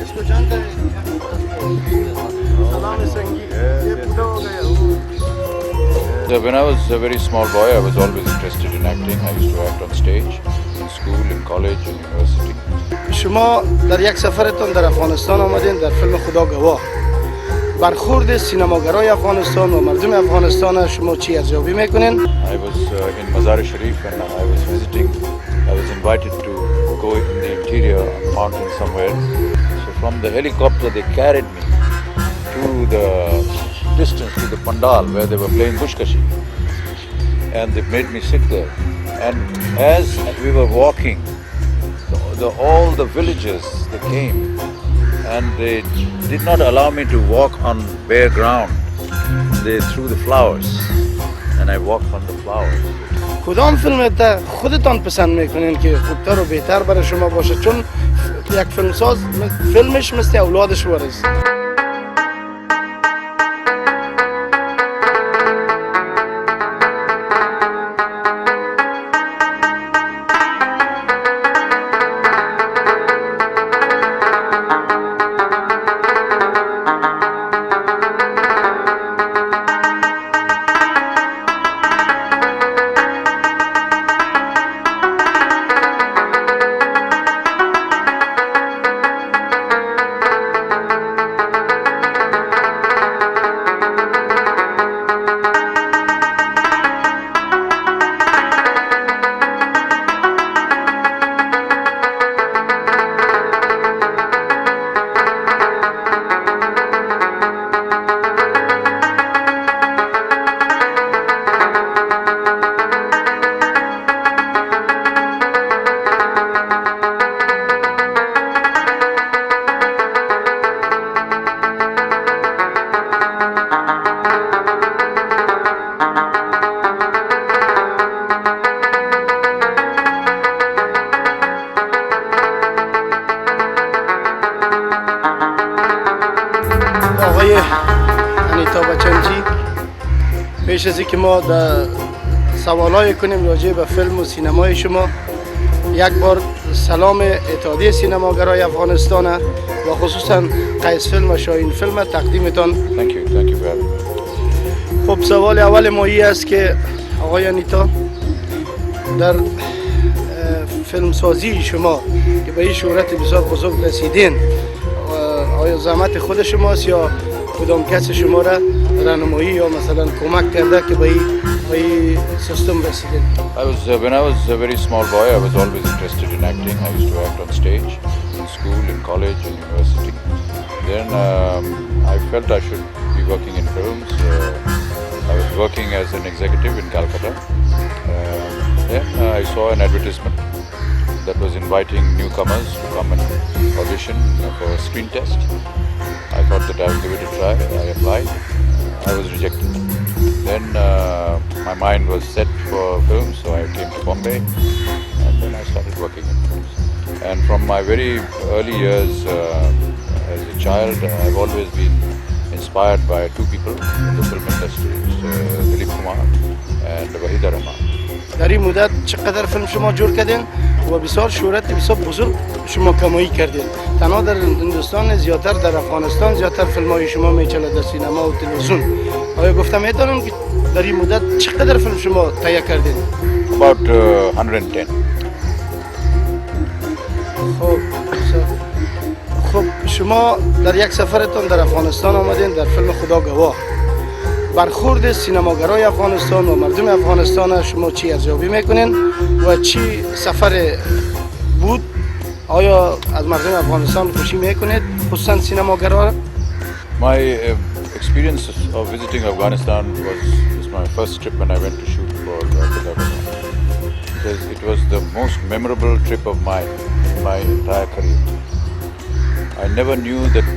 इसको जानते हैं सलाम संगी ये पूरा हो गया So when I was a very small boy, I was always interested in acting. I used to act on stage, in school, in college, in university. شما در یک سفرتون در افغانستان آمدین در فیلم خدا گواه. برخورد سینماگرای افغانستان و مردم افغانستان شما چی ارزیابی میکنین؟ I was in Mazar Sharif and I was visiting. I was invited to go in the interior on a mountain somewhere. So from the helicopter they carried me to the distance to the pandal where they were playing bushkashi. And they made me sit there. And as we were walking, all the villagers, they came and they did not allow me to walk on bare ground. They threw the flowers and I walked on the flowers. کدام فیلم تا خودتان پسند میکنین که خوبتر و بهتر برای شما باشه؟ چون یک فیلمساز فیلمش مثل اولادش ورز. آقای انیتا بچنجی، پیش از اینکه ما در سوالای کنیم راجع به فیلم و سینمای شما، یک بار سلام اتحادیه سینماگرای افغانستان و خصوصا قیس فیلم و شاهین فیلم تقدیمتان. Thank you for having me. خب سوال اول ما این است که آقای انیتا، در فیلم سازی شما که به این شهرت بسیار بزرگ رسیدین، آیا زحمت خود شماست یا کدام کس شما را راهنمایی یا مثلا کمک کرده که به این سیستم رسیدین؟ When I was a very small boy, I was always interested in acting. I used to act on stage, in school, in college, in university. Then I felt I should be working in films. I was working as an executive in Calcutta. Then I saw an advertisement that was inviting newcomers to come and audition for a screen test. I thought that I would give it a try. I applied. I was rejected. Then my mind was set for film, so I came to Bombay and then I started working in films. And from my very early years as a child, I've always been inspired by two people in the film industry, Salim and Wahida Rahman. در این مدت چقدر فیلم شما جور کردین و بسیار شهرت بسیار بزرگ شما کمایی کردین؟ تنها در هندوستان زیادتر در افغانستان زیادتر فیلم های شما میچله در سینما و تلویزیون. آیا گفتم میتونم که در این مدت چقدر فیلم شما تهیه کردین؟ About 110. خب شما در یک سفرتون در افغانستان آمدین در فیلم خدا گواه. برخورد سینماگرای افغانستان و مردم افغانستان شما چی ارزیابی میکنین و چی سفر بود؟ آیا از مردم افغانستان خوشی میکنید خصوصا سینماگرا؟ My experience of visiting Afghanistan was my first trip when I went to shoot for the government. Because it was the most memorable trip of mine in my entire career. I never knew that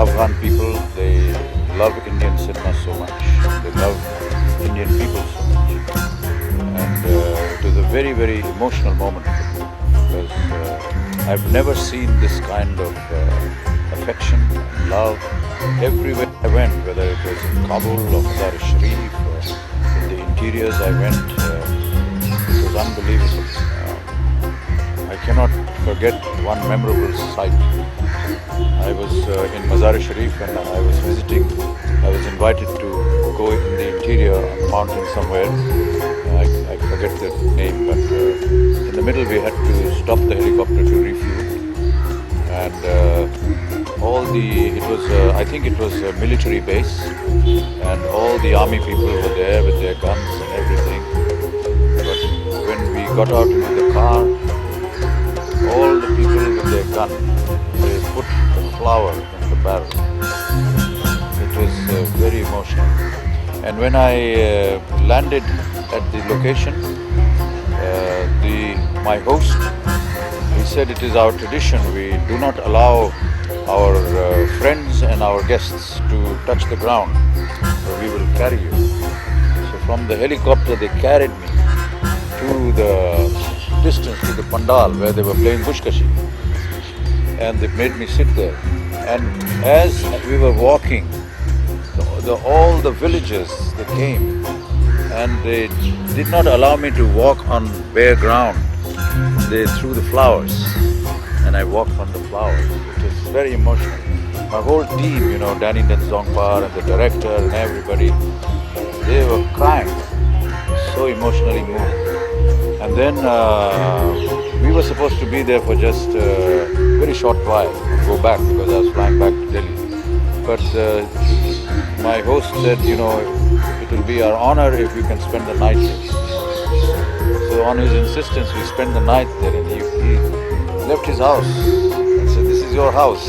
Afghan people, they love Indian cinema so much. They love Indian people so much. And it was a very, very emotional moment because I've never seen this kind of affection and love everywhere I went, whether it was in Kabul or Mazar Sharif or in the interiors I went. It was unbelievable. I cannot forget one memorable sight. I was in Mazar Sharif and I was visiting. I was invited to go in the interior on the mountain somewhere. I forget the name, but in the middle we had to stop the helicopter to refuel. And I think it was a military base, and all the army people were there with their guns and everything. But when we got out into the car, all the people with their gun, they put the flower in the barrel. It was very emotional. And when I landed at the location, my host, he said it is our tradition. We do not allow our friends and our guests to touch the ground. So we will carry you. So from the helicopter they carried me to the distance, to the pandal where they were playing bushkashi. And they made me sit there. And as we were walking, all the villagers, they came and they did not allow me to walk on bare ground. They threw the flowers and I walked on the flowers. It was very emotional. My whole team, Danny Denzongpar and the director and everybody, they were crying, so emotionally moved. And then we were supposed to be there for just a very short while, go back because I was flying back to Delhi. But my host said, it will be our honor if you can spend the night here. So on his insistence, we spent the night there, and he left his house and said, "This is your house."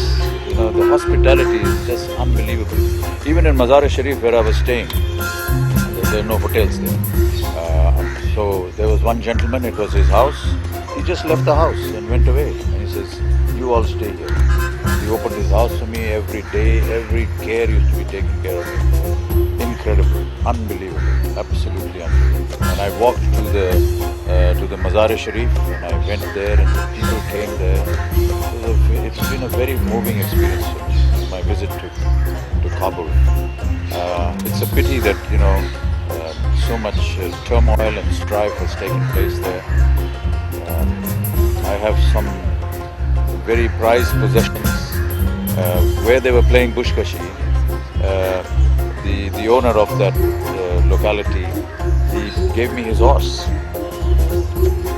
The hospitality is just unbelievable. Even in Mazar Sharif, where I was staying, there are no hotels there. So there was one gentleman, it was his house. He just left the house and went away. And he says, "You all stay here." He opened his house for me every day. Every care used to be taken care of me. Incredible, unbelievable, absolutely unbelievable. And I walked to the Mazar Sharif and I went there and the people came there. It's been a very moving experience for me, my visit to Kabul. It's a pity that so much turmoil and strife has taken place there. I have some very prized possessions where they were playing bushkashi. The owner of that locality, he gave me his horse,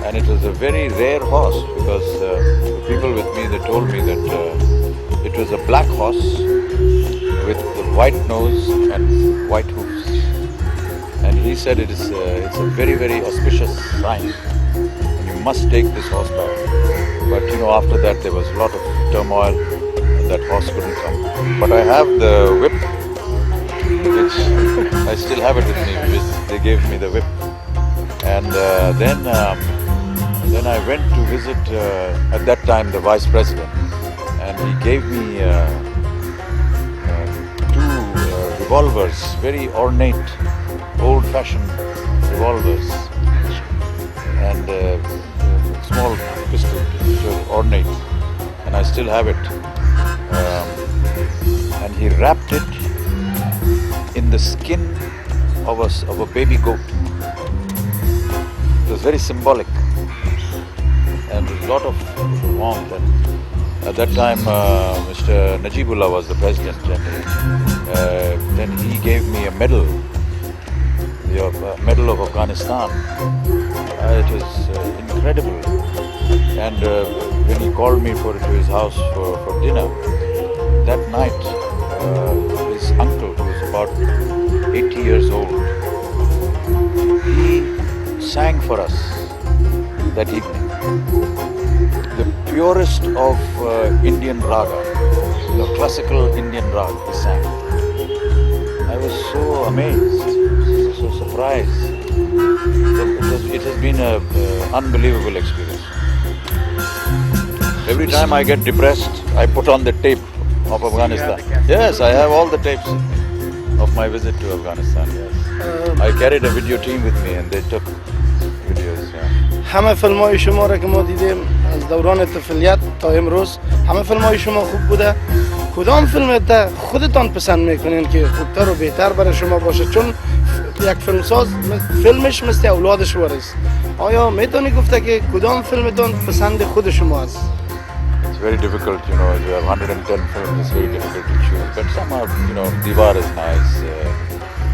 and it was a very rare horse because the people with me, they told me that it was a black horse with the white nose and white hoofs, and he said it's a very, very auspicious sign and you must take this horse back. But after that there was a lot of turmoil and that horse couldn't come. But I have the whip, which I still have it with me, which they gave me the whip. And then I went to visit at that time the Vice President, and he gave me two revolvers, very ornate, old-fashioned revolvers, and small pistol, which was ornate, and I still have it. And he wrapped it in the skin of a baby goat. It was very symbolic and a lot of warmth. And at that time, Mr. Najibullah was the president, and then he gave me a medal, the medal of Afghanistan. It was incredible. And when he called me to his house for dinner, that night, his uncle, who was about 80 years old, he sang for us that evening. The purest of Indian raga, classical Indian raga, he sang. I was so amazed, so surprised. It has been an unbelievable experience. Every time I get depressed, I put on the tape of Afghanistan. Yes, I have all the tapes of my visit to Afghanistan. Yes, I carried a video team with me, and they took videos. همه فیلم‌های شما را که ما دیدیم از دوران طفولیت تا امروز، همه فیلم‌های شما خوب بوده. کدام فیلم خودتان پسند میکنین که خوبتر و بهتر برای شما باشه؟ چون یک فیلمساز فیلمش مثل اولادش وارست. آیا میتونی گفته که کدام فیلمتون پسند خود شما است؟ It's very difficult, you know, you have 110 films, it's very difficult to choose. But some are, you know, Diwar is nice,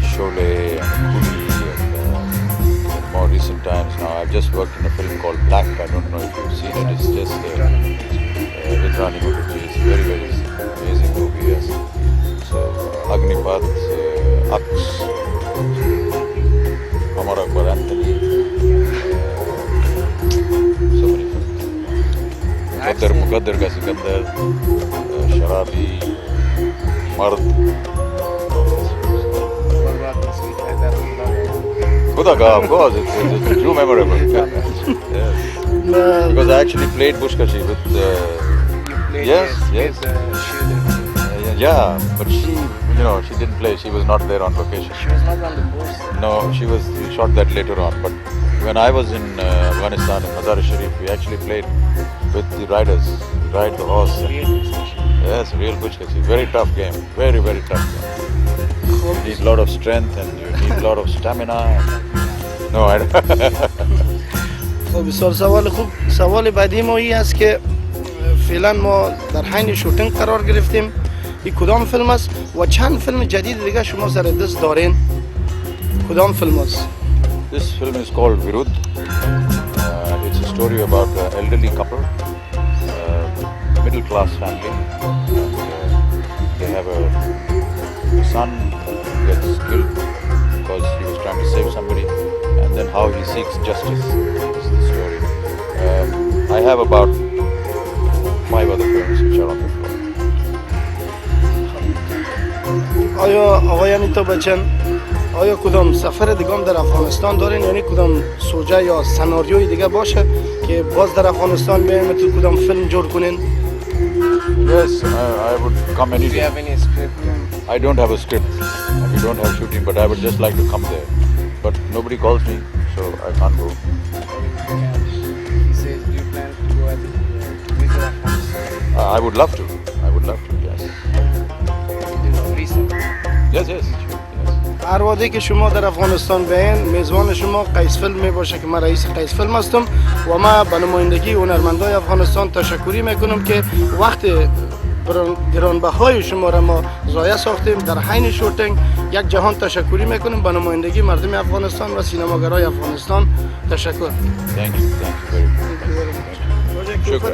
Sholay and Kuli, and in more recent times now. I've just worked in a film called Black, I don't know if you've seen it, it's just with Rani Mukherjee, it's very, very amazing movie, yes. So, Agnipath, Aks, Amar Akbar Anthony, so many films. मुकद्दर का सिकंदर, शराबी, मर्द, खुदा का of course it's too memorable. Yes. Because I actually played Bushkashi with yes, yeah, but she, you know, she didn't play. She was not there on location. She was not on the post. No, we shot that later on. But when I was in Afghanistan in Mazar Sharif, we actually played with the riders. We ride the horse. Yes, real Bushkashi. Very tough game. Very, very tough game. You need a lot of strength and you need a lot of stamina. No, I خب بسیار سوال خوب. سوال بعدی ما این است که فعلا ما در حین شوتینگ قرار گرفتیم. این کدام فیلم است و چند فیلم جدید دیگه شما سر دست دارین؟ کدام فیلم است؟ This film is called Virud. It's a story about an elderly couple, middle class family. They have a son who gets killed because he was trying to save somebody, and then how he seeks justice is the story. I have about 5 other films which are on the floor. آیا آقای نیتا بچن آیا کدام سفر دیگه در افغانستان دارین، یعنی کدام سوژه یا سناریوی دیگه باشه که باز در افغانستان بیاین تو کدام فیلم جور کنین؟ Yes, I would come Do you anytime. have any script? I don't have a script. We don't have shooting, but I would just like to come there. But nobody calls me, so I can't go. He says, do you plan to go at to visit Afghanistan? I would love to. I would love to. Yes. Recent. Yes. Yes. هر وقتی که شما در افغانستان بیاین میزبان شما قیس فیلم می باشه که من رئیس قیس فیلم هستم و من به نمایندگی هنرمندای افغانستان تشکری میکنم که وقت گرانبهای شما را ما ضایع ساختیم. در حین شوتینگ یک جهان تشکری میکنم به نمایندگی مردم افغانستان و سینماگرای افغانستان. تشکر. Thank you. Thank you very much. شکر.